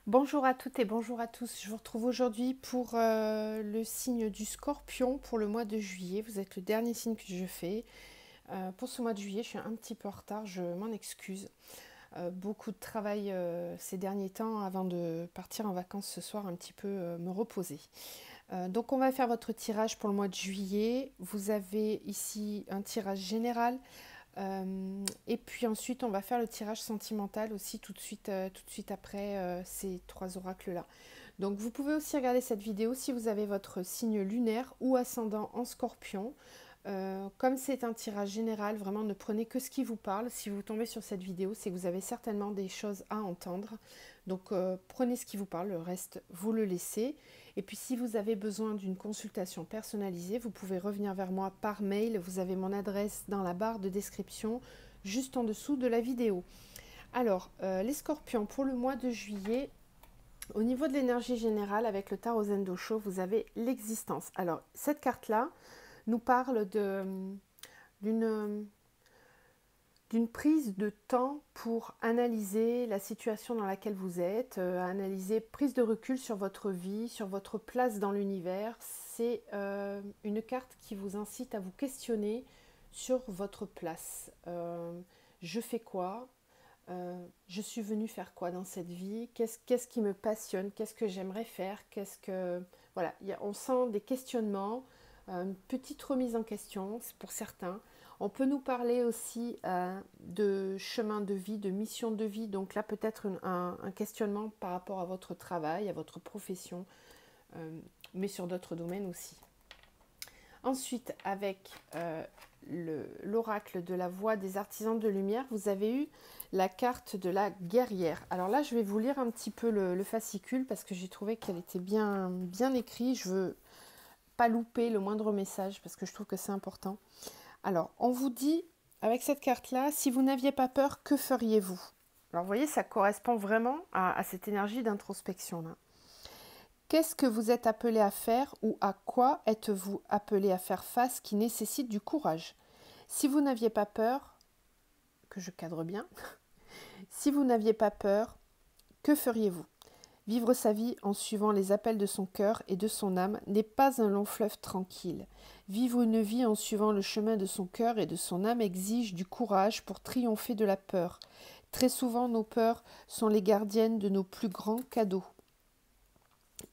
Bonjour à toutes et bonjour à tous. Je vous retrouve aujourd'hui pour le signe du Scorpion pour le mois de juillet. Vous êtes le dernier signe que je fais. Pour ce mois de juillet, je suis un petit peu en retard, je m'en excuse. Beaucoup de travail ces derniers temps avant de partir en vacances ce soir, un petit peu me reposer. Donc on va faire votre tirage pour le mois de juillet. Vous avez ici un tirage général. Et puis ensuite, on va faire le tirage sentimental aussi tout de suite après ces trois oracles-là. Donc vous pouvez aussi regarder cette vidéo si vous avez votre signe lunaire ou ascendant en scorpion. Comme c'est un tirage général, vraiment ne prenez que ce qui vous parle. Si vous tombez sur cette vidéo, c'est que vous avez certainement des choses à entendre. Donc prenez ce qui vous parle, le reste, vous le laissez. Et puis si vous avez besoin d'une consultation personnalisée, vous pouvez revenir vers moi par mail. Vous avez mon adresse dans la barre de description, juste en dessous de la vidéo. Alors, les scorpions, pour le mois de juillet, au niveau de l'énergie générale, avec le tarot Zendosho, vous avez l'existence. Alors, cette carte-là nous parle d'une prise de temps pour analyser la situation dans laquelle vous êtes, analyser, prise de recul sur votre vie, sur votre place dans l'univers. C'est une carte qui vous incite à vous questionner sur votre place. Je fais quoi? Je suis venue faire quoi dans cette vie? Qu'est-ce qui me passionne? Qu'est-ce que j'aimerais faire? Voilà, on sent des questionnements, une petite remise en question pour certains. On peut nous parler aussi de chemin de vie, de mission de vie. Donc là, peut-être un questionnement par rapport à votre travail, à votre profession, mais sur d'autres domaines aussi. Ensuite, avec l'oracle de la voix des artisans de lumière, vous avez eu la carte de la guerrière. Alors là, je vais vous lire un petit peu le fascicule parce que j'ai trouvé qu'elle était bien écrite. Je veux pas louper le moindre message parce que je trouve que c'est important. Alors, on vous dit, avec cette carte-là, si vous n'aviez pas peur, que feriez-vous? Alors, vous voyez, ça correspond vraiment à cette énergie d'introspection-là. Qu'est-ce que vous êtes appelé à faire ou à quoi êtes-vous appelé à faire face qui nécessite du courage? Si vous n'aviez pas peur, que je cadre bien, si vous n'aviez pas peur, que feriez-vous? Vivre sa vie en suivant les appels de son cœur et de son âme n'est pas un long fleuve tranquille. Vivre une vie en suivant le chemin de son cœur et de son âme exige du courage pour triompher de la peur. Très souvent, nos peurs sont les gardiennes de nos plus grands cadeaux.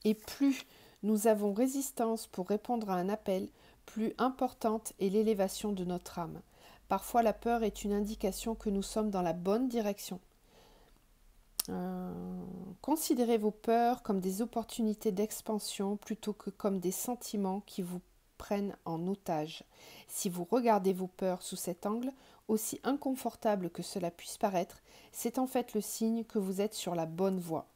Et plus nous avons résistance pour répondre à un appel, plus importante est l'élévation de notre âme. Parfois, la peur est une indication que nous sommes dans la bonne direction. Considérez vos peurs comme des opportunités d'expansion plutôt que comme des sentiments qui vous prennent en otage. Si vous regardez vos peurs sous cet angle, aussi inconfortable que cela puisse paraître, c'est en fait le signe que vous êtes sur la bonne voie.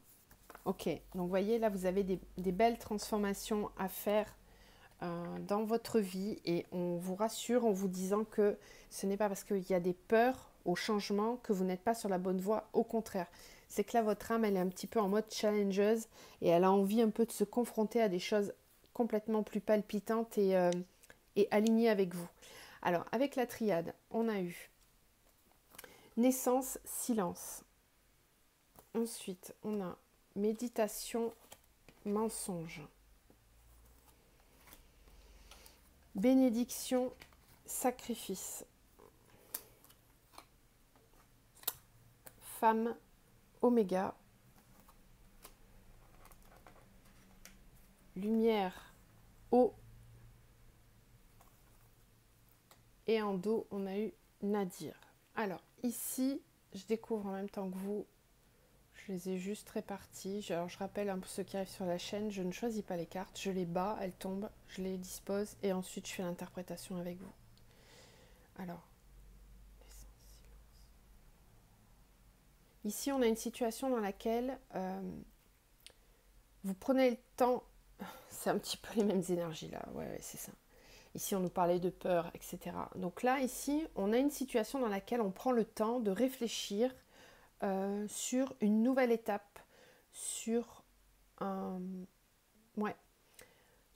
Ok, donc vous voyez là vous avez des belles transformations à faire dans votre vie et on vous rassure en vous disant que ce n'est pas parce qu'il y a des peurs au changement que vous n'êtes pas sur la bonne voie, au contraire. C'est que là votre âme elle est un petit peu en mode challengeuse et elle a envie un peu de se confronter à des choses complètement plus palpitantes et alignées avec vous. Alors avec la triade, on a eu naissance, silence. Ensuite on a méditation, mensonge. Bénédiction, sacrifice. Femme, oméga. Lumière, eau. Et en dos, on a eu Nadir. Alors, ici, je découvre en même temps que vous. Je les ai juste répartis. Alors, je rappelle un peu ceux qui arrivent sur la chaîne, je ne choisis pas les cartes. Je les bats, elles tombent, je les dispose et ensuite je fais l'interprétation avec vous. Alors, ici, on a une situation dans laquelle vous prenez le temps, c'est un petit peu les mêmes énergies là, ouais c'est ça. Ici, on nous parlait de peur, etc. Donc là, ici, on a une situation dans laquelle on prend le temps de réfléchir sur une nouvelle étape, sur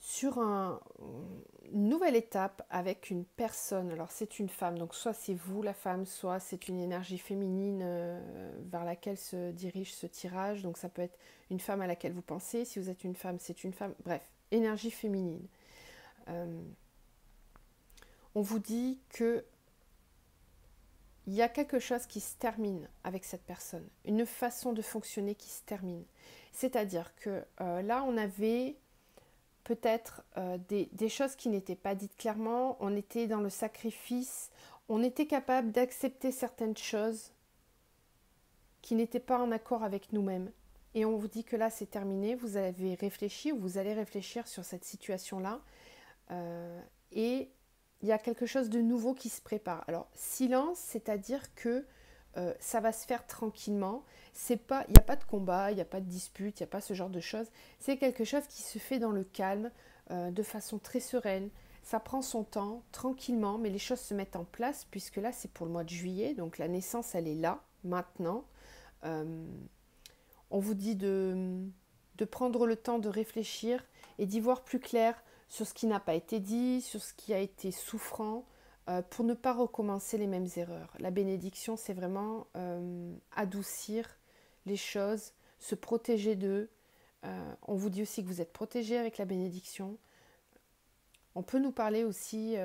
sur une nouvelle étape avec une personne. Alors c'est une femme, donc soit c'est vous la femme, soit c'est une énergie féminine vers laquelle se dirige ce tirage. Donc ça peut être une femme à laquelle vous pensez. Si vous êtes une femme, c'est une femme. Bref, énergie féminine. On vous dit que il y a quelque chose qui se termine avec cette personne, une façon de fonctionner qui se termine. C'est-à-dire que là, on avait peut-être des choses qui n'étaient pas dites clairement, on était dans le sacrifice, on était capable d'accepter certaines choses qui n'étaient pas en accord avec nous-mêmes. Et on vous dit que là, c'est terminé, vous avez réfléchi ou vous allez réfléchir sur cette situation-là. Et il y a quelque chose de nouveau qui se prépare. Alors, silence, c'est-à-dire que ça va se faire tranquillement. Il n'y a pas de combat, il n'y a pas de dispute, il n'y a pas ce genre de choses. C'est quelque chose qui se fait dans le calme, de façon très sereine. Ça prend son temps, tranquillement, mais les choses se mettent en place, puisque là, c'est pour le mois de juillet. Donc, la naissance, elle est là, maintenant. On vous dit de prendre le temps de réfléchir et d'y voir plus clair sur ce qui n'a pas été dit, sur ce qui a été souffrant, pour ne pas recommencer les mêmes erreurs. La bénédiction, c'est vraiment adoucir les choses, se protéger d'eux. On vous dit aussi que vous êtes protégé avec la bénédiction. On peut nous parler aussi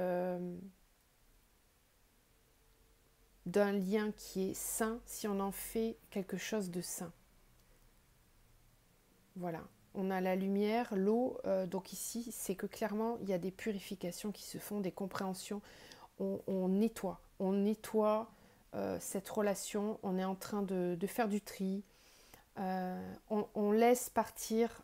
d'un lien qui est sain si on en fait quelque chose de sain. Voilà. On a la lumière, l'eau, donc ici, c'est que clairement, il y a des purifications qui se font, des compréhensions. On nettoie cette relation, on est en train de faire du tri. On laisse partir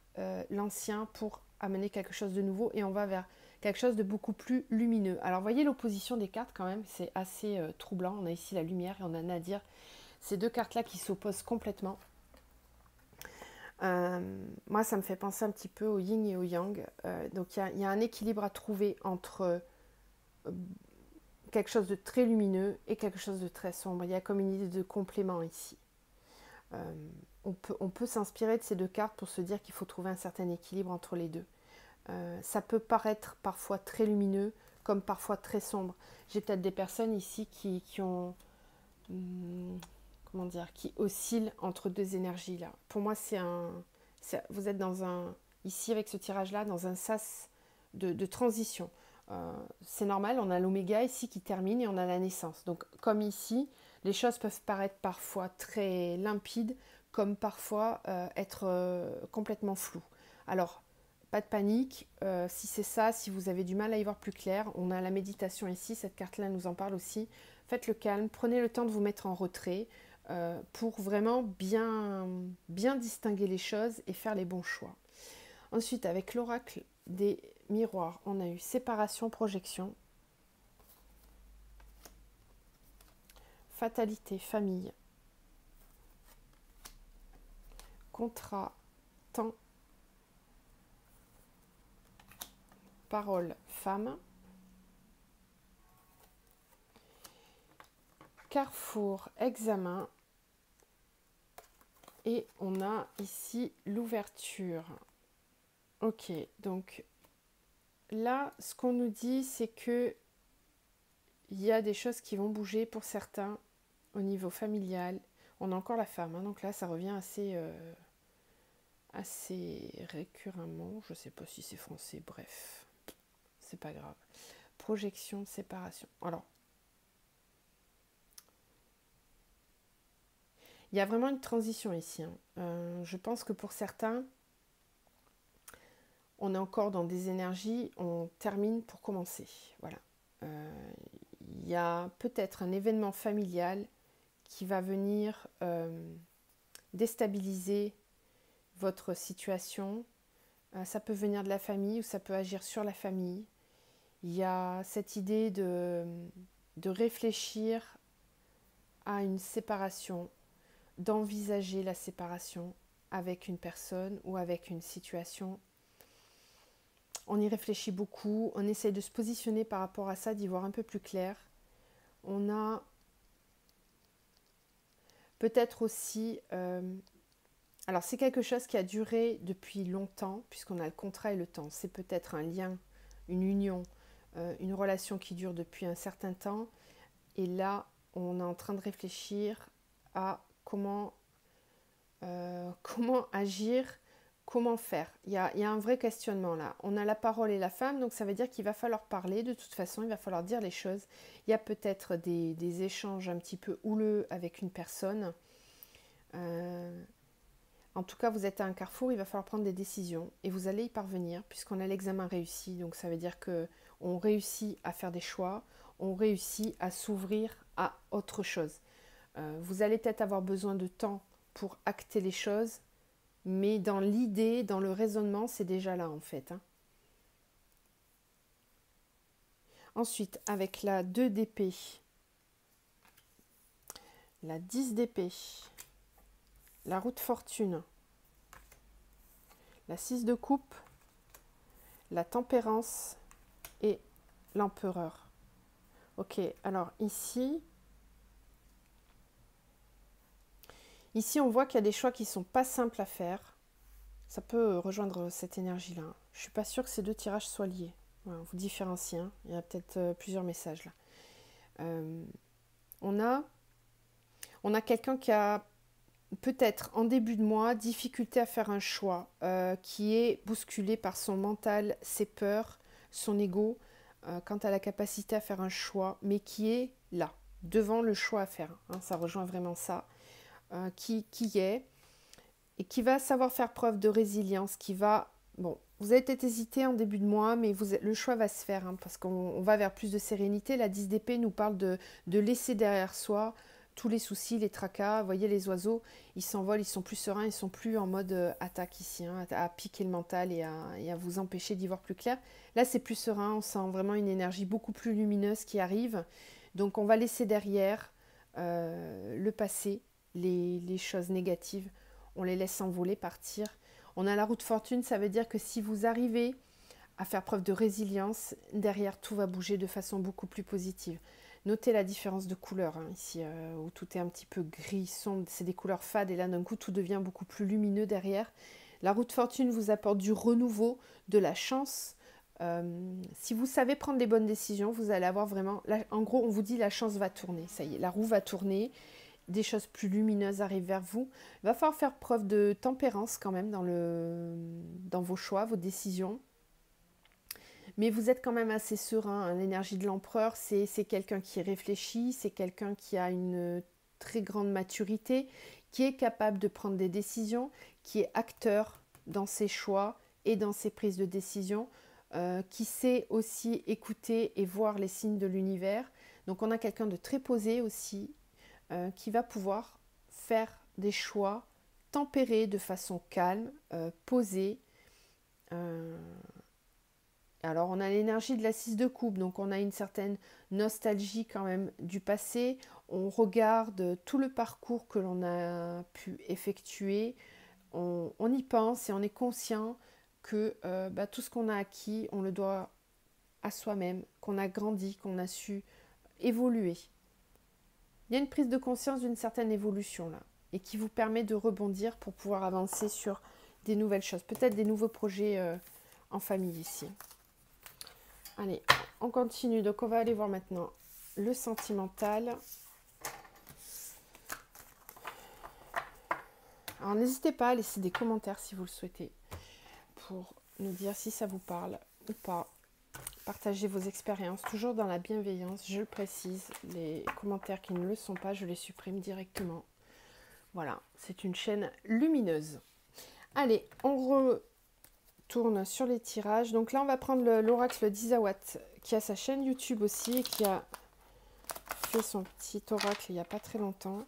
l'ancien pour amener quelque chose de nouveau et on va vers quelque chose de beaucoup plus lumineux. Alors, voyez l'opposition des cartes quand même, c'est assez troublant. On a ici la lumière et on a Nadir. Ces deux cartes-là qui s'opposent complètement. Moi, ça me fait penser un petit peu au yin et au yang. Donc, il y a un équilibre à trouver entre quelque chose de très lumineux et quelque chose de très sombre. Il y a comme une idée de complément ici. On peut s'inspirer de ces deux cartes pour se dire qu'il faut trouver un certain équilibre entre les deux. Ça peut paraître parfois très lumineux, comme parfois très sombre. J'ai peut-être des personnes ici qui ont... comment dire, qui oscillent entre deux énergies là. Pour moi, vous êtes ici avec ce tirage là, dans un sas de transition. C'est normal, on a l'oméga ici qui termine et on a la naissance. Donc comme ici, les choses peuvent paraître parfois très limpides, comme parfois être complètement floues. Alors, pas de panique, si c'est ça, si vous avez du mal à y voir plus clair, on a la méditation ici, cette carte-là nous en parle aussi. Faites le calme, prenez le temps de vous mettre en retrait pour vraiment bien distinguer les choses et faire les bons choix. Ensuite, avec l'oracle des miroirs, on a eu séparation, projection, fatalité, famille, contrat, temps, parole, femme, carrefour, examen, et on a ici l'ouverture. Ok, donc là, ce qu'on nous dit, c'est que il y a des choses qui vont bouger pour certains au niveau familial. On a encore la femme, hein, donc là, ça revient assez récurremment. Je ne sais pas si c'est français, bref, c'est pas grave. Projection, séparation. Alors, il y a vraiment une transition ici. Hein. Je pense que pour certains, on est encore dans des énergies, on termine pour commencer. Voilà. Il y a peut-être un événement familial qui va venir déstabiliser votre situation. Ça peut venir de la famille ou ça peut agir sur la famille. Il y a cette idée de réfléchir à une séparation, d'envisager la séparation avec une personne ou avec une situation. On y réfléchit beaucoup, on essaie de se positionner par rapport à ça, d'y voir un peu plus clair. On a peut-être aussi Alors, c'est quelque chose qui a duré depuis longtemps, puisqu'on a le contrat et le temps. C'est peut-être un lien, une union, une relation qui dure depuis un certain temps. Et là, on est en train de réfléchir à comment agir, comment faire. Il y a un vrai questionnement là. On a la parole et la femme, donc ça veut dire qu'il va falloir parler. De toute façon, il va falloir dire les choses. Il y a peut-être des échanges un petit peu houleux avec une personne. En tout cas, vous êtes à un carrefour, il va falloir prendre des décisions et vous allez y parvenir puisqu'on a l'examen réussi. Donc ça veut dire qu'on réussit à faire des choix, on réussit à s'ouvrir à autre chose. Vous allez peut-être avoir besoin de temps pour acter les choses, mais dans l'idée, dans le raisonnement, c'est déjà là en fait. Ensuite, avec la 2 d'épée, la 10 d'épée, la roue de fortune, la 6 de coupe, la tempérance et l'empereur. Ok, alors ici on voit qu'il y a des choix qui ne sont pas simples à faire. Ça peut rejoindre cette énergie-là. Je ne suis pas sûre que ces deux tirages soient liés. Voilà, vous différenciez, hein. Il y a peut-être plusieurs messages là. On a quelqu'un qui a peut-être en début de mois difficulté à faire un choix, qui est bousculé par son mental, ses peurs, son ego, quant à la capacité à faire un choix, mais qui est là, devant le choix à faire. Hein, ça rejoint vraiment ça. Qui est et qui va savoir faire preuve de résilience, qui va... Bon, vous avez peut-être hésité en début de mois, mais le choix va se faire, hein, parce qu'on va vers plus de sérénité. La 10 d'épée nous parle de laisser derrière soi tous les soucis, les tracas. Vous voyez, les oiseaux, ils s'envolent, ils sont plus sereins, ils sont plus en mode attaque ici, hein, à piquer le mental et à vous empêcher d'y voir plus clair. Là, c'est plus serein, on sent vraiment une énergie beaucoup plus lumineuse qui arrive. Donc, on va laisser derrière le passé, les choses négatives, on les laisse s'envoler, partir. On a la roue de fortune, ça veut dire que si vous arrivez à faire preuve de résilience, derrière tout va bouger de façon beaucoup plus positive. Notez la différence de couleur, hein, ici, où tout est un petit peu gris, sombre, c'est des couleurs fades, et là d'un coup tout devient beaucoup plus lumineux derrière. La roue de fortune vous apporte du renouveau, de la chance. Si vous savez prendre les bonnes décisions, vous allez avoir vraiment... En gros, on vous dit la chance va tourner, ça y est, la roue va tourner, des choses plus lumineuses arrivent vers vous. Il va falloir faire preuve de tempérance quand même dans vos choix, vos décisions. Mais vous êtes quand même assez serein, hein. L'énergie de l'empereur, c'est quelqu'un qui réfléchit, c'est quelqu'un qui a une très grande maturité, qui est capable de prendre des décisions, qui est acteur dans ses choix et dans ses prises de décision, qui sait aussi écouter et voir les signes de l'univers. Donc on a quelqu'un de très posé aussi, qui va pouvoir faire des choix tempérés de façon calme, posée. Alors on a l'énergie de la 6 de coupe, donc on a une certaine nostalgie quand même du passé. On regarde tout le parcours que l'on a pu effectuer, on y pense et on est conscient que tout ce qu'on a acquis, on le doit à soi-même, qu'on a grandi, qu'on a su évoluer. Il y a une prise de conscience d'une certaine évolution là, et qui vous permet de rebondir pour pouvoir avancer sur des nouvelles choses, peut-être des nouveaux projets en famille ici. Allez, on continue, donc on va aller voir maintenant le sentimental. Alors n'hésitez pas à laisser des commentaires si vous le souhaitez, pour nous dire si ça vous parle ou pas. Partagez vos expériences, toujours dans la bienveillance, je le précise. Les commentaires qui ne le sont pas, je les supprime directement. Voilà, c'est une chaîne lumineuse. Allez, on retourne sur les tirages. Donc là, on va prendre l'oracle d'Isawat, qui a sa chaîne YouTube aussi, et qui a fait son petit oracle il n'y a pas très longtemps.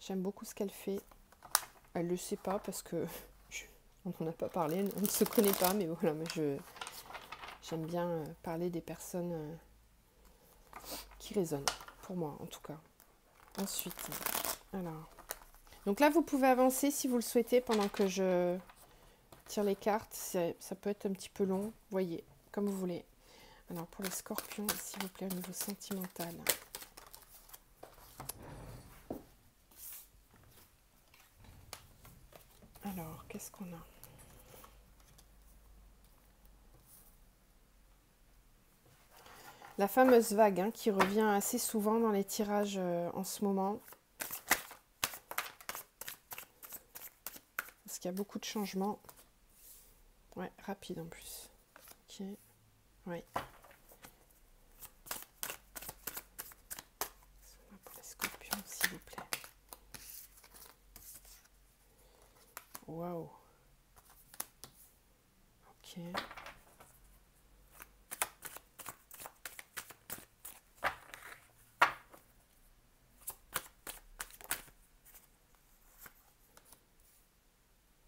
J'aime beaucoup ce qu'elle fait. Elle ne le sait pas parce que... on n'en a pas parlé, on ne se connaît pas, mais voilà, j'aime bien parler des personnes qui résonnent, pour moi en tout cas. Ensuite, alors, donc là vous pouvez avancer si vous le souhaitez pendant que je tire les cartes, ça peut être un petit peu long, voyez, comme vous voulez. Alors pour les scorpions, s'il vous plaît, au niveau sentimental. Alors, qu'est-ce qu'on a? La fameuse vague hein, qui revient assez souvent dans les tirages en ce moment. Parce qu'il y a beaucoup de changements. Ouais, rapide en plus. Ok. Ouais. Pour les scorpions, s'il vous plaît. Waouh. Ok.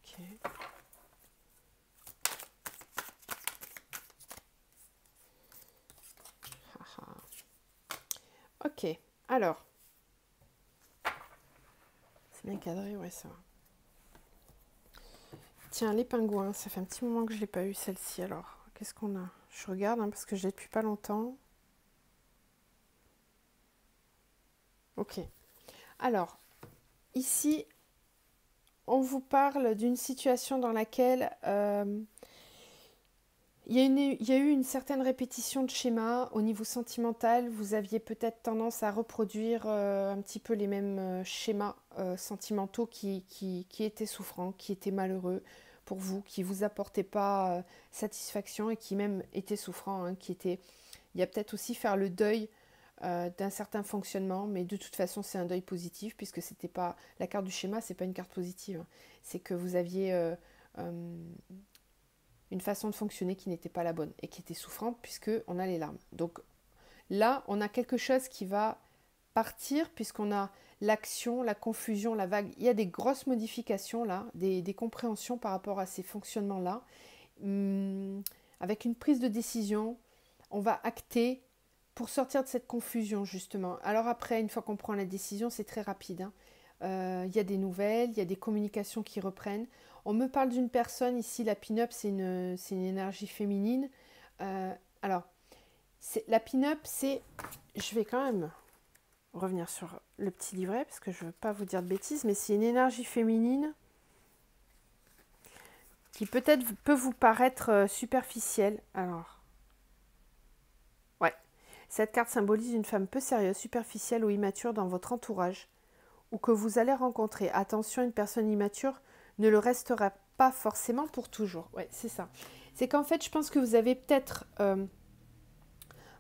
Ok. Ok, alors. C'est bien cadré, ouais, ça va. Tiens, les pingouins, ça fait un petit moment que je ne l'ai pas eu, celle-ci. Alors, qu'est-ce qu'on a? Je regarde, hein, parce que je l'ai depuis pas longtemps. Ok. Alors, ici, on vous parle d'une situation dans laquelle il y a eu une certaine répétition de schémas au niveau sentimental. Vous aviez peut-être tendance à reproduire un petit peu les mêmes schémas sentimentaux qui étaient souffrants, qui étaient malheureux pour vous, qui ne vous apportaient pas satisfaction et qui même étaient souffrants. Hein, Il y a peut-être aussi faire le deuil d'un certain fonctionnement, mais de toute façon c'est un deuil positif puisque c'était pas la carte du schéma, c'est pas une carte positive. Hein. C'est que vous aviez une façon de fonctionner qui n'était pas la bonne et qui était souffrante puisque on a les larmes. Donc là, on a quelque chose qui va partir puisqu'on a l'action, la confusion, la vague. Il y a des grosses modifications là, des compréhensions par rapport à ces fonctionnements-là. Avec une prise de décision, on va acter pour sortir de cette confusion justement. Alors après, une fois qu'on prend la décision, c'est très rapide. Hein. Il y a des nouvelles, il y a des communications qui reprennent. On me parle d'une personne, ici la pin-up c'est une énergie féminine. Alors, la pin-up c'est, je vais quand même revenir sur le petit livret parce que je ne veux pas vous dire de bêtises, mais c'est une énergie féminine qui peut-être peut vous paraître superficielle. Alors, ouais, cette carte symbolise une femme peu sérieuse, superficielle ou immature dans votre entourage ou que vous allez rencontrer. Attention, une personne immature ne le restera pas forcément pour toujours. Ouais, c'est ça. C'est qu'en fait, je pense que vous avez peut-être...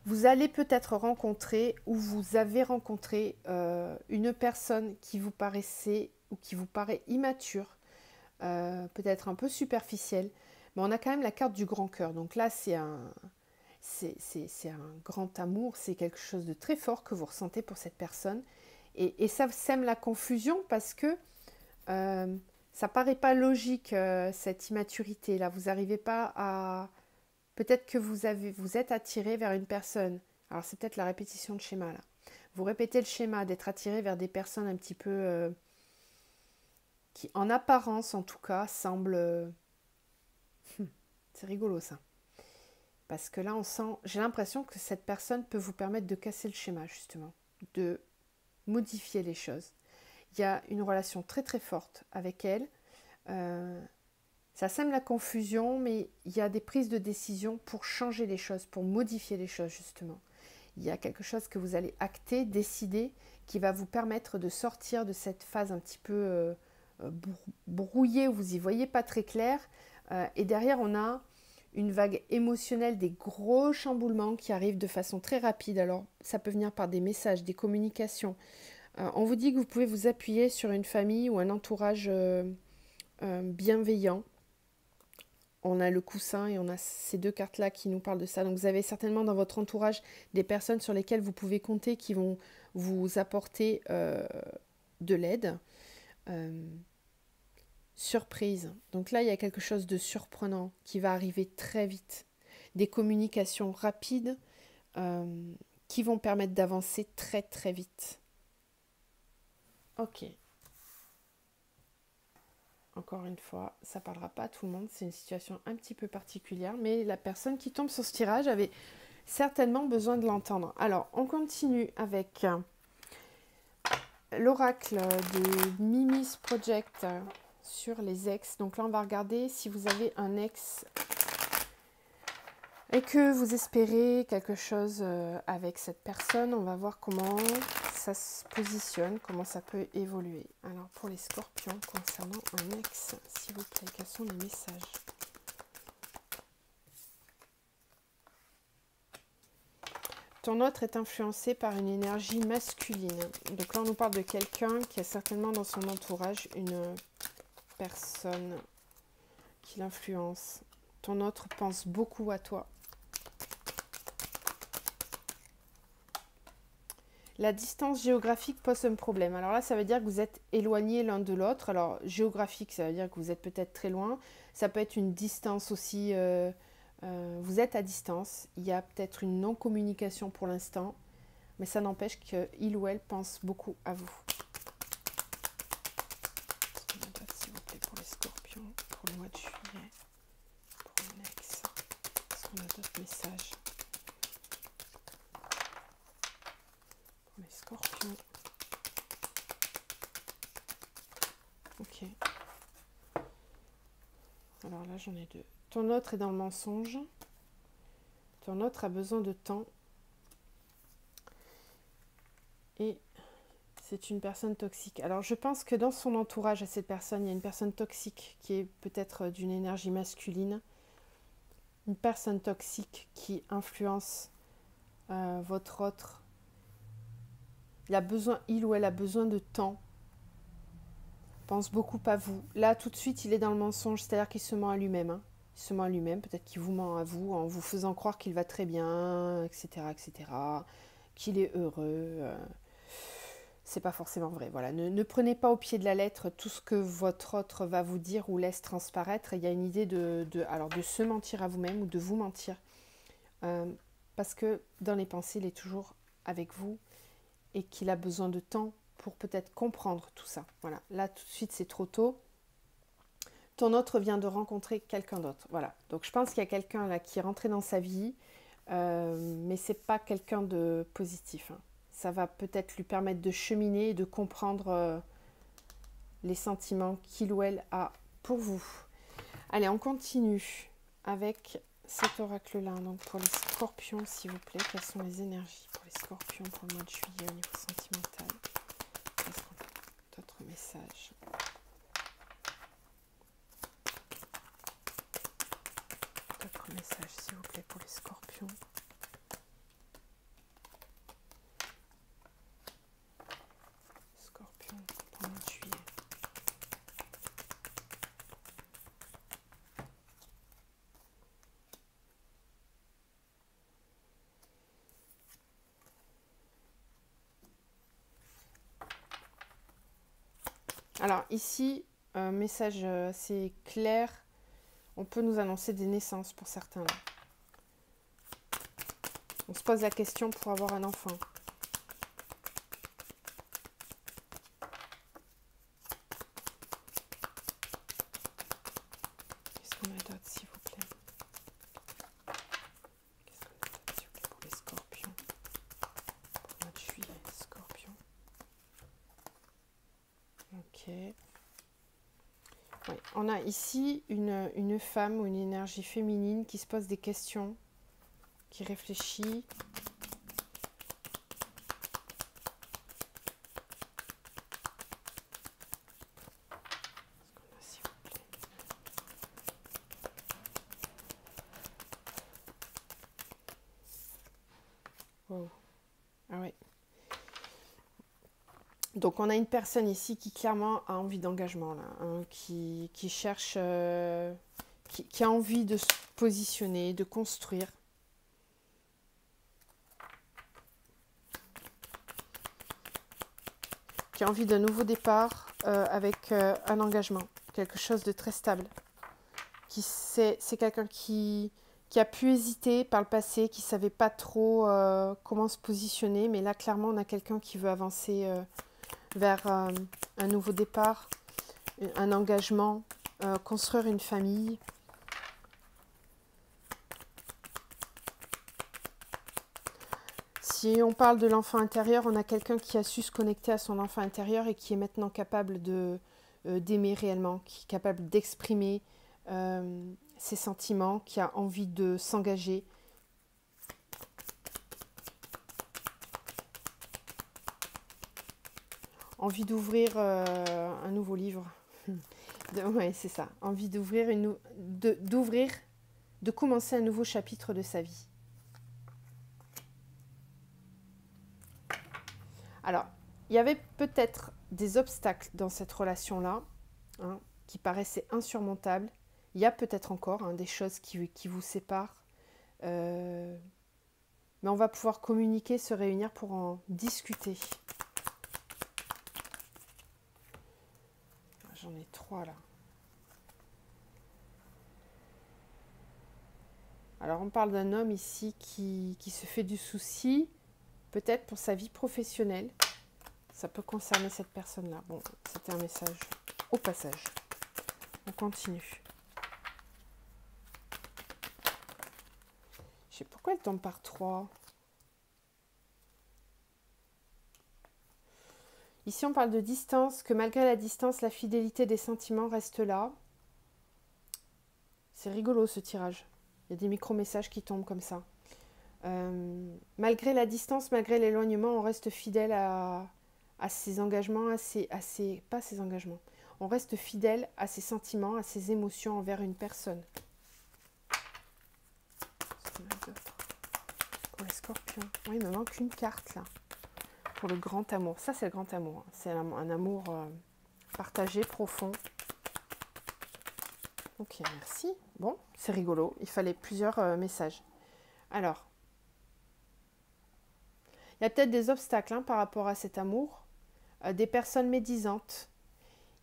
vous allez peut-être rencontrer ou vous avez rencontré une personne qui vous paraissait ou qui vous paraît immature, peut-être un peu superficielle, mais on a quand même la carte du grand cœur. Donc là, c'est un grand amour, c'est quelque chose de très fort que vous ressentez pour cette personne. Et ça sème la confusion parce que ça paraît pas logique, cette immaturité là. Vous n'arrivez pas à... Peut-être que vous êtes attiré vers une personne. Alors c'est peut-être la répétition de schéma là. Vous répétez le schéma d'être attiré vers des personnes un petit peu qui, en apparence en tout cas, semblent... c'est rigolo ça. Parce que là on sent... J'ai l'impression que cette personne peut vous permettre de casser le schéma justement. De modifier les choses. Il y a une relation très très forte avec elle. Ça sème la confusion, mais il y a des prises de décision pour changer les choses, pour modifier les choses justement. Il y a quelque chose que vous allez acter, décider, qui va vous permettre de sortir de cette phase un petit peu brouillée où vous n'y voyez pas très clair. Et derrière, on a une vague émotionnelle, des gros chamboulements qui arrivent de façon très rapide. Alors, ça peut venir par des messages, des communications. On vous dit que vous pouvez vous appuyer sur une famille ou un entourage bienveillant. On a le coussin et on a ces deux cartes-là qui nous parlent de ça. Donc vous avez certainement dans votre entourage des personnes sur lesquelles vous pouvez compter qui vont vous apporter de l'aide. Surprise. Donc là, il y a quelque chose de surprenant qui va arriver très vite. Des communications rapides qui vont permettre d'avancer très très vite. Ok. Encore une fois, ça ne parlera pas à tout le monde, c'est une situation un petit peu particulière, mais la personne qui tombe sur ce tirage avait certainement besoin de l'entendre. Alors, on continue avec l'oracle de Mimi's Project sur les ex. Donc là, on va regarder si vous avez un ex et que vous espérez quelque chose avec cette personne. On va voir comment ça se positionne, comment ça peut évoluer. Alors, pour les scorpions, concernant un ex, s'il vous plaît, quels sont les messages? Ton autre est influencé par une énergie masculine. Donc là, on nous parle de quelqu'un qui a certainement dans son entourage une personne qui l'influence. Ton autre pense beaucoup à toi. La distance géographique pose un problème. Alors là, ça veut dire que vous êtes éloignés l'un de l'autre. Alors, géographique, ça veut dire que vous êtes peut-être très loin. Ça peut être une distance aussi. Vous êtes à distance. Il y a peut-être une non-communication pour l'instant. Mais ça n'empêche qu'il ou elle pense beaucoup à vous. S'il vous plaît, pour les scorpions, pour le mois de juillet, pour un ex. Est-ce qu'on a d'autres messages? Pour les scorpions. Ok. Alors là, j'en ai deux. Ton autre est dans le mensonge. Ton autre a besoin de temps. Et c'est une personne toxique. Alors, je pense que dans son entourage à cette personne, il y a une personne toxique qui est peut-être d'une énergie masculine. Une personne toxique qui influence votre autre. Il ou elle a besoin de temps. Pense beaucoup à vous. Là, tout de suite, il est dans le mensonge, c'est-à-dire qu'il se ment à lui-même. Hein. Il se ment à lui-même, peut-être qu'il vous ment à vous en vous faisant croire qu'il va très bien, etc., etc., qu'il est heureux. C'est pas forcément vrai. Voilà. Ne prenez pas au pied de la lettre tout ce que votre autre va vous dire ou laisse transparaître. Il y a une idée de se mentir à vous-même ou de vous mentir. Parce que dans les pensées, il est toujours avec vous et qu'il a besoin de temps pour peut-être comprendre tout ça. Voilà, là tout de suite c'est trop tôt. Ton autre vient de rencontrer quelqu'un d'autre. Voilà, donc je pense qu'il y a quelqu'un là qui est rentré dans sa vie, mais c'est pas quelqu'un de positif. Hein. Ça va peut-être lui permettre de cheminer et de comprendre les sentiments qu'il ou elle a pour vous. Allez, on continue avec cet oracle-là. Donc pour les scorpions, s'il vous plaît, quelles sont les énergies pour les scorpions pour le mois de juillet au niveau sentimental? D'autres messages. D'autres messages, s'il vous plaît, pour les scorpions. Scorpion, pour le mois de juillet. Alors ici, un message assez clair. On peut nous annoncer des naissances pour certains. Là. On se pose la question pour avoir un enfant. Qu'est-ce qu'on a d'autre, s'il vous plaît? Qu'est-ce qu'on a d'autre, s'il vous plaît, pour les scorpions? Pour le mois de juillet, scorpion. Ok. Ouais. On a ici une femme ou une énergie féminine qui se pose des questions, qui réfléchit. Qu'est-ce qu'on a, s'il vous plaît? Wow. Ah ouais. Donc on a une personne ici qui clairement a envie d'engagement, là, hein, qui cherche, qui a envie de se positionner, de construire. Qui a envie d'un nouveau départ avec un engagement, quelque chose de très stable. C'est quelqu'un qui a pu hésiter par le passé, qui ne savait pas trop comment se positionner, mais là clairement on a quelqu'un qui veut avancer vers un nouveau départ, un engagement, construire une famille. Si on parle de l'enfant intérieur, on a quelqu'un qui a su se connecter à son enfant intérieur et qui est maintenant capable de d'aimer réellement, qui est capable d'exprimer ses sentiments, qui a envie de s'engager. Envie d'ouvrir un nouveau livre. Ouais, c'est ça. Envie d'ouvrir de commencer un nouveau chapitre de sa vie. Alors, il y avait peut-être des obstacles dans cette relation-là, hein, qui paraissaient insurmontables. Il y a peut-être encore des choses qui vous séparent. Mais on va pouvoir communiquer, se réunir pour en discuter. J'en ai 3 là. Alors on parle d'un homme ici qui se fait du souci, peut-être pour sa vie professionnelle. Ça peut concerner cette personne-là. Bon, c'était un message au passage. On continue. Je sais pourquoi elle tombe par 3. Ici, on parle de distance, que malgré la distance, la fidélité des sentiments reste là. C'est rigolo ce tirage. Il y a des micro-messages qui tombent comme ça. Malgré la distance, malgré l'éloignement, on reste fidèle à ses engagements, pas ses engagements. On reste fidèle à ses sentiments, à ses émotions envers une personne. Pour les scorpions. Oui, il me manque une carte là. Pour le grand amour. Ça, c'est le grand amour. C'est un amour partagé, profond. Ok, merci. Bon, c'est rigolo. Il fallait plusieurs messages. Alors, il y a peut-être des obstacles par rapport à cet amour. Des personnes médisantes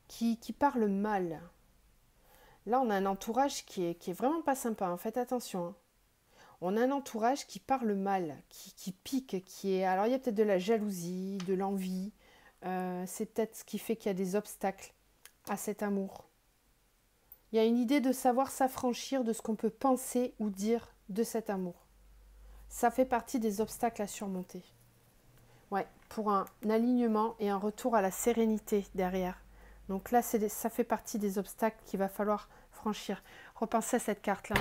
qui parlent mal. Là, on a un entourage qui est vraiment pas sympa. Faites attention. On a un entourage qui parle mal, qui pique, qui est... Alors, il y a peut-être de la jalousie, de l'envie. C'est peut-être ce qui fait qu'il y a des obstacles à cet amour. Il y a une idée de savoir s'affranchir de ce qu'on peut penser ou dire de cet amour. Ça fait partie des obstacles à surmonter. Ouais, pour un alignement et un retour à la sérénité derrière. Donc là, ça fait partie des obstacles qu'il va falloir franchir. Repensez à cette carte-là,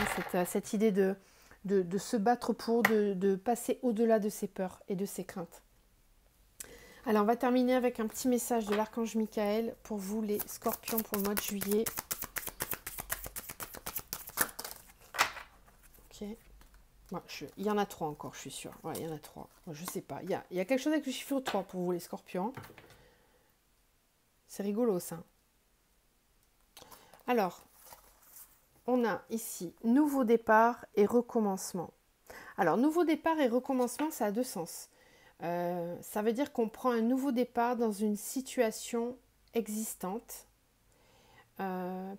cette idée de se battre pour, de passer au-delà de ses peurs et de ses craintes. Alors, on va terminer avec un petit message de l'archange Michael pour vous, les scorpions, pour le mois de juillet. Ok. Bon, il y en a 3 encore, je suis sûre. Ouais, il y en a 3. Bon, je sais pas. Il y a quelque chose avec le chiffre 3 pour vous, les scorpions. C'est rigolo, ça. Alors, on a ici nouveau départ et recommencement. Alors, nouveau départ et recommencement, ça a 2 sens. Ça veut dire qu'on prend un nouveau départ dans une situation existante,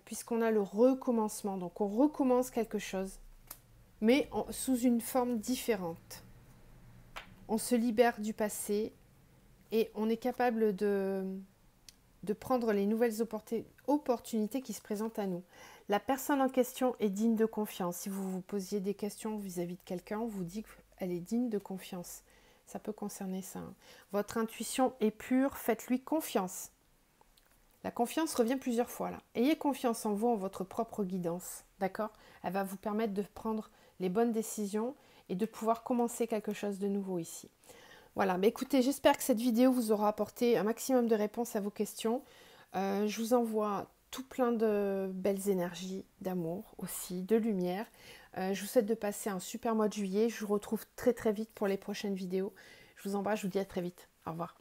puisqu'on a le recommencement. Donc, on recommence quelque chose, mais sous une forme différente. On se libère du passé et on est capable de prendre les nouvelles opportunités qui se présentent à nous. La personne en question est digne de confiance. Si vous vous posiez des questions vis-à-vis de quelqu'un, on vous dit qu'elle est digne de confiance. Ça peut concerner ça. Votre intuition est pure, faites-lui confiance. La confiance revient plusieurs fois là. Ayez confiance en vous, en votre propre guidance. D'accord ? Elle va vous permettre de prendre les bonnes décisions et de pouvoir commencer quelque chose de nouveau ici. Voilà, mais écoutez, j'espère que cette vidéo vous aura apporté un maximum de réponses à vos questions. Je vous envoie tout plein de belles énergies, d'amour aussi, de lumière. Je vous souhaite de passer un super mois de juillet. Je vous retrouve très très vite pour les prochaines vidéos. Je vous embrasse, je vous dis à très vite. Au revoir.